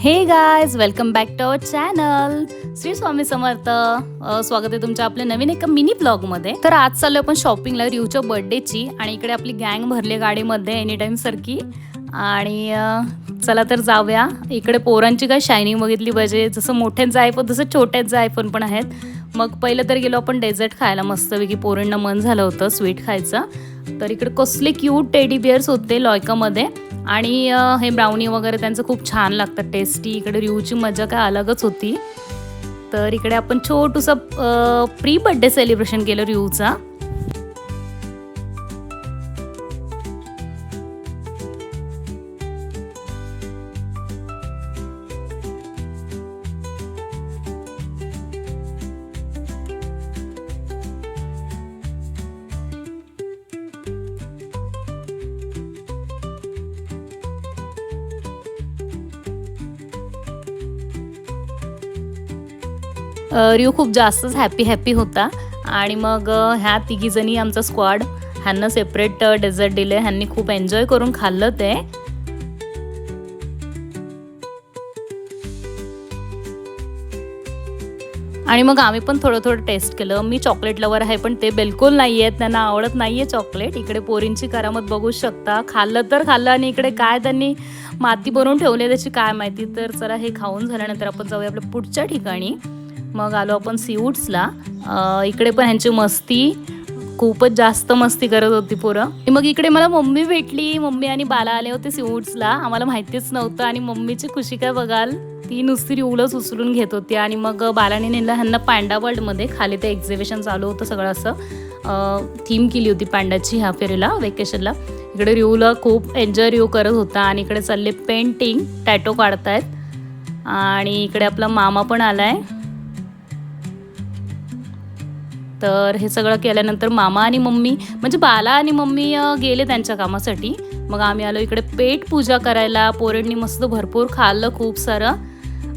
हे guys, welcome back to our channel. Shri Swami Samarth. स्वागत आहे तुमच्या आपल्या नवीन एका मिनी ब्लॉगमध्ये. तर आज चाललो आपण शॉपिंगला रिवच्या बर्थडेची, आणि इकडे आपली गँग भरली गाडीमध्ये एनी टाइम सारखी. आणि चला तर जाऊया. इकडे पोरांची काय शायनिंग बघितली पाहिजे. जसं मोठ्यांचं आयफोन तसं छोट्यांचं आयफोन पण आहेत. मग पहिलं तर गेलो आपण डेझर्ट खायला मस्तपैकी. पोरांना मन झालं होतं स्वीट खायचं. तर इकडे कसले क्यूट टेडी बिअर्स होते लॉयकामध्ये, आणि हे ब्राउनी वगैरे त्यांचं खूप छान लागतं, टेस्टी. इकडे रिवची मजा काय अलगच होती. तर इकडे आपण छोटूसं प्री बर्थडे सेलिब्रेशन केलं रिवचा. रिव खूप जास्तच हॅपी होता. आणि मग ह्या तिघीजणी आमचा स्क्वॉड, ह्यांना सेपरेट डेझर्ट दिले. ह्यांनी खूप एन्जॉय करून खाल्लं ते. आणि मग आम्ही पण थोडं टेस्ट केलं. मी चॉकलेट लवर आहे, पण ते बिलकुल नाही आहेत, त्यांना आवडत नाही आहे चॉकलेट. इकडे पोरींची करामत बघू शकता. खाल्लं तर खाल्लं, आणि इकडे काय त्यांनी माती बनवून ठेवली त्याची काय माहिती. तर चला, हे खाऊन झाल्यानंतर आपण जाऊया आपल्या पुढच्या ठिकाणी. मग आलो आपण सीवूड्सला. इकडे पण ह्यांची मस्ती, खूपच जास्त मस्ती करत होती पोरं. मग इकडे मला मम्मी भेटली. मम्मी आणि बाला आले होते सीवूड्सला. आम्हाला माहितीच नव्हतं. आणि मम्मीची खुशी काय बघाल, ती नुसती रिवलंच उचलून घेत होती. आणि मग बालाने नेलं ह्यांना पॅन्डा वर्ल्डमध्ये. खाली ते एक्झिबिशन चालू होतं, सगळं असं थीम केली होती पॅन्डाची ह्या फेरीला, वेकेशनला. इकडे रिवला खूप एन्जॉय रिव करत होता. आणि इकडे चालले पेंटिंग, टॅटो काढतायत. आणि इकडे आपला मामा पण आलाय. तर हे सगळं केल्यानंतर मामा आणि मम्मी, म्हणजे बाला आणि मम्मी गेले त्यांच्या कामासाठी. मग आम्ही आलो इकडे पेट पूजा करायला. पोरांनी मस्त भरपूर खाल्लं खूप सारं.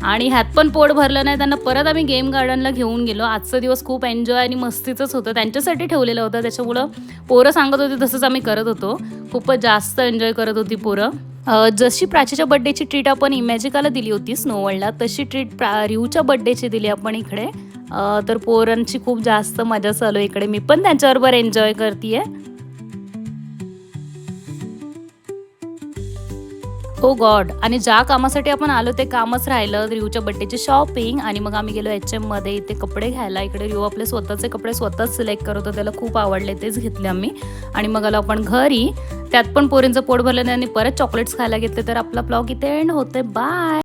आणि ह्यात पण पोट भरलं नाही. त्यांना परत आम्ही गेम गार्डनला घेऊन गेलो. आजचा दिवस खूप एन्जॉय आणि मस्तीचंच होतं, त्यांच्यासाठी ठेवलेलं होतं. त्याच्यामुळं पोरं सांगत होते तसंच आम्ही करत होतो. खूपच जास्त एन्जॉय करत होती पोरं. जशी प्राचीच्या बड्डेची ट्रीट आपण इमॅजिकाला दिली होती स्नो वर्ल्डला, तशी ट्रीट रिवच्या बड्डेची दिली आपण इकडे. तर पोरांची खूप जास्त मजा चालू. इकडे मी पण त्यांच्याबरोबर एन्जॉय करतीये. ओ गॉड. आणि ज्या कामासाठी आपण आलो ते कामच राहिलं, रिवच्या बड्डेची शॉपिंग. आणि मग आम्ही गेलो HM मध्ये इथे कपडे घ्यायला. इकडे रिव आपले स्वतःचे कपडे स्वतःच सिलेक्ट करत होते, त्याला खूप आवडले, तेच घेतले आम्ही. आणि मग आलो आपण घरी. त्यात पण पोरींचं पोट भरलं आणि परत चॉकलेट्स खायला घेतले. तर आपला ब्लॉग इथे एंड होते. बाय.